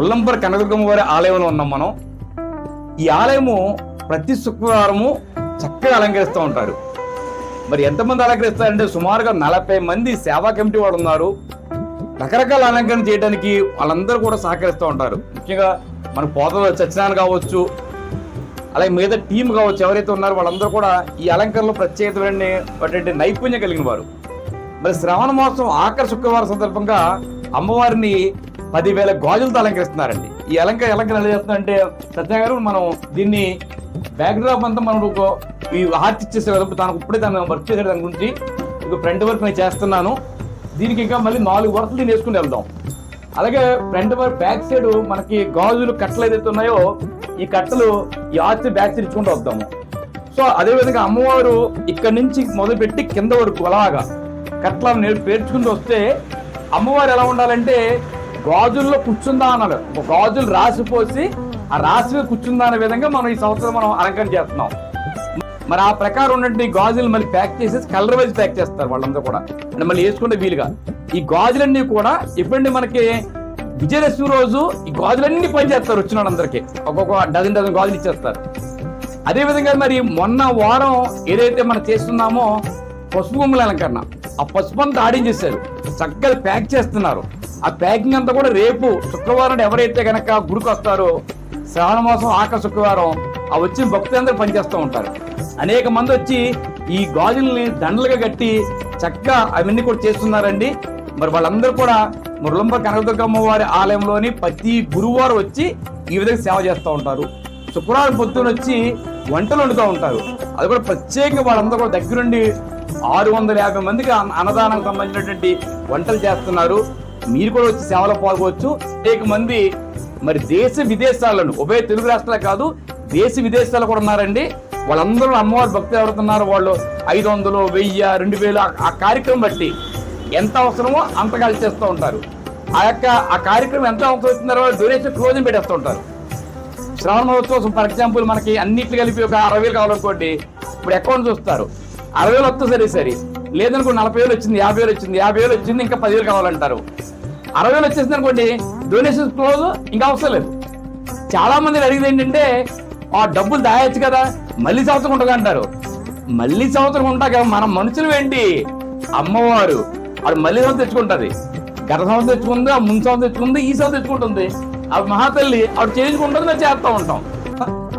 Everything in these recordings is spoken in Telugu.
ఉల్లంపర కనకదుర్గమ్మ వారి ఆలయంలో ఉన్నాం మనం. ఈ ఆలయము ప్రతి శుక్రవారము చక్కగా అలంకరిస్తూ ఉంటారు. మరి ఎంతమంది అలంకరిస్తారంటే సుమారుగా 40 మంది సేవా కమిటీ వాళ్ళు ఉన్నారు. రకరకాల అలంకరణ చేయడానికి వాళ్ళందరూ కూడా సహకరిస్తూ ఉంటారు. ముఖ్యంగా మన పోతలో సత్యనారాయణ కావచ్చు, అలాగే మిగతా టీం కావచ్చు, ఎవరైతే ఉన్నారో వాళ్ళందరూ కూడా ఈ అలంకరణలో ప్రత్యేకమైన నైపుణ్యం కలిగిన వారు. మరి శ్రావణ మాసం ఆఖరి శుక్రవారం సందర్భంగా అమ్మవారిని 10,000 గాజులతో అలంకరిస్తున్నారండి. ఈ అలంకరణ ఎలా చేస్తున్నారంటే సత్య గారు, మనం దీన్ని బ్యాక్డ్రాప్ అంతా మనం ఈ హార్ట్ ఇచ్చేసే తనకు ఇప్పుడే తను వర్క్ చేసే దాని గురించి ఇక ఫ్రంట్ వర్క్ నేను చేస్తున్నాను. దీనికి ఇంకా మళ్ళీ 4 వరుసలు దీన్ని వేసుకుని వెళ్దాం. అలాగే ఫ్రంట్ వర్క్ బ్యాక్ సైడ్ మనకి గాజులు కట్టలు ఏదైతే ఉన్నాయో ఈ కట్టలు ఈ ఆర్చ్ బ్యాక్ సైడ్ ఇచ్చుకుంటూ వద్దాము. సో అదేవిధంగా అమ్మవారు ఇక్కడి నుంచి మొదలుపెట్టి కింద వరకు అలాగా కట్టలను పేర్చుకుంటూ వస్తే అమ్మవారు ఎలా ఉండాలంటే గాజుల్లో కూర్చుందా అన్నాడు. గాజులు రాసిపోసి ఆ రాశిగా కూర్చుందా అనే విధంగా మనం ఈ సంవత్సరం మనం అలంకరణ చేస్తున్నాం. మరి ఆ ప్రకారం ఉన్నటువంటి గాజులు మళ్ళీ ప్యాక్ చేసేసి కలర్ వైజ్ ప్యాక్ చేస్తారు వాళ్ళందరూ కూడా, అంటే మళ్ళీ వేసుకుంటే వీలుగా. ఈ గాజులన్నీ కూడా ఎప్పుడండి మనకి విజయదశమి రోజు ఈ గాజులన్నీ పనిచేస్తారు. వచ్చిన వాళ్ళందరికీ ఒక్కొక్క డజన్ గాజులు ఇచ్చేస్తారు. అదేవిధంగా మరి మొన్న వారం ఏదైతే మనం చేస్తున్నామో పసుపు కొమ్ముల అలంకరణ, ఆ పసుపు అంతా ఆడించేశారు, చక్కగా ప్యాక్ చేస్తున్నారు. ఆ ప్యాకింగ్ అంతా కూడా రేపు శుక్రవారం ఎవరైతే కనుక గుడికి వస్తారో శ్రావణ మాసం ఆఖరి శుక్రవారం ఆ వచ్చిన భక్తులందరూ పనిచేస్తూ ఉంటారు. అనేక మంది వచ్చి ఈ గాజుల్ని దండలుగా కట్టి చక్కగా అవన్నీ కూడా చేస్తున్నారండి. మరి వాళ్ళందరూ కూడా ఉల్లంపర కనకదుర్గమ్మ వారి ఆలయంలోని ప్రతి గురువారం వచ్చి ఈ విధంగా సేవ చేస్తూ ఉంటారు. శుక్రవారం పొద్దున వచ్చి వంటలు వండుతూ ఉంటారు. అది కూడా ప్రత్యేకంగా వాళ్ళందరూ కూడా దగ్గరుండి 650 మందికి అన్నదానానికి సంబంధించినటువంటి వంటలు చేస్తున్నారు. మీరు కూడా వచ్చి సేవలో పాల్గొవచ్చు. అనేక మంది మరి దేశ విదేశాలను, ఉభయ తెలుగు రాష్ట్రాలే కాదు దేశ విదేశాలు కూడా ఉన్నారండి. వాళ్ళందరూ అమ్మవారి భక్తులు ఎవరుతున్నారు వాళ్ళు 500, 1000, 2000 ఆ కార్యక్రమం బట్టి ఎంత అవసరమో అంతగా చేస్తూ ఉంటారు. ఆ కార్యక్రమం ఎంత అవసరం అవుతున్నారో డొనేషన్ క్లోజింగ్ పెట్టేస్తూ ఉంటారు. శ్రావణ మహోత్సవం ఫర్ ఎగ్జాంపుల్ మనకి అన్నిట్లు కలిపి ఒక 60,000 కావాలనుకోండి, ఇప్పుడు అకౌంట్ చూస్తారు 60,000 వస్తే సరే లేదనుకో 40,000 వచ్చింది, 50,000 వచ్చింది, 50,000 వచ్చింది, ఇంకా 10,000 కావాలంటారు. 60,000 వచ్చేసింది అనుకోండి, డొనేషన్ క్లోజ్, ఇంకా అవసరం లేదు. చాలా మంది అడిగింది ఏంటంటే ఆ డబ్బులు దాయొచ్చు కదా, మళ్ళీ సంవత్సరం ఉంటుంది అంటారు. మళ్ళీ సంవత్సరం ఉంటాక మనం మనుషులు ఏంటి, అమ్మవారు ఆవిడ మళ్ళీ సంవత్సరం తెచ్చుకుంటది. గత సంవత్సరం తెచ్చుకుంది, ఆ ముందు సంవత్సరం తెచ్చుకుంది, ఈ సంవత్సరం తెచ్చుకుంటుంది. ఆ మహాతల్లి ఆవిడ చేయించుకుంటుంది, మేము చేస్తూ ఉంటాం.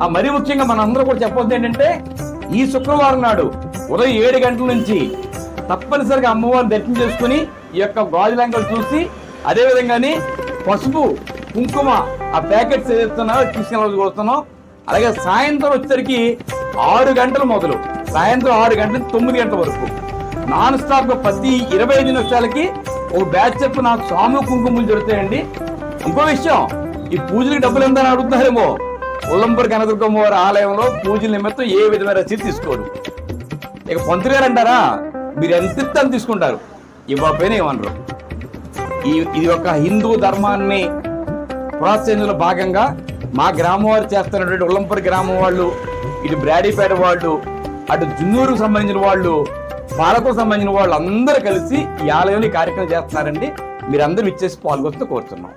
ఆ మరీ ముఖ్యంగా మన అందరూ కూడా చెప్పొద్దు ఏంటంటే ఈ శుక్రవారం నాడు ఉదయం 7 గంటల నుంచి తప్పనిసరిగా అమ్మవారిని దర్శనం చేసుకుని ఈ యొక్క గాజులంకలు చూసి, అదేవిధంగాని పసుపు కుంకుమ ఆ ప్యాకెట్స్ ఏదైతున్నారో తీసుకెళ్ళి వస్తున్నాం. అలాగే సాయంత్రం వచ్చేసరికి 6 గంటలు మొదలు సాయంత్రం 6 గంటల నుంచి 9 గంటల వరకు నాన్ స్టాప్ గా ప్రతి 25 నిమిషాలకి ఒక బ్యాచ్ చెప్పు నాకు స్వామి కుంకుమలు జరుగుతాయండి. ఇంకో విషయం, ఈ పూజలకి డబ్బులు ఎంతని అడుగుతున్నారేమో, ఉల్లంపర కనకదుర్గమ్మ వారి ఆలయంలో పూజల నిమిత్తం ఏ విధమైన రసీదు తీసుకోరు. ఇక పంతులు గారు అంటారా, మీరు ఎంత ఇస్తాను తీసుకుంటారు, ఇవ్వకపోయినా ఏమనరు. ఇది ఒక హిందూ ధర్మాన్ని ప్రోత్సహించడంలో భాగంగా మా గ్రామం వారు చేస్తున్నటువంటి ఉల్లంపర గ్రామం వాళ్ళు, ఇటు బ్రాడీపేట వాళ్ళు, అటు జున్నూరుకు సంబంధించిన వాళ్ళు, పాలకు సంబంధించిన వాళ్ళు అందరూ కలిసి ఈ ఆలయంలో ఈ కార్యక్రమం చేస్తున్నారండి. మీరందరూ ఇచ్చేసి పాల్గొస్తూ కోరుతున్నాం.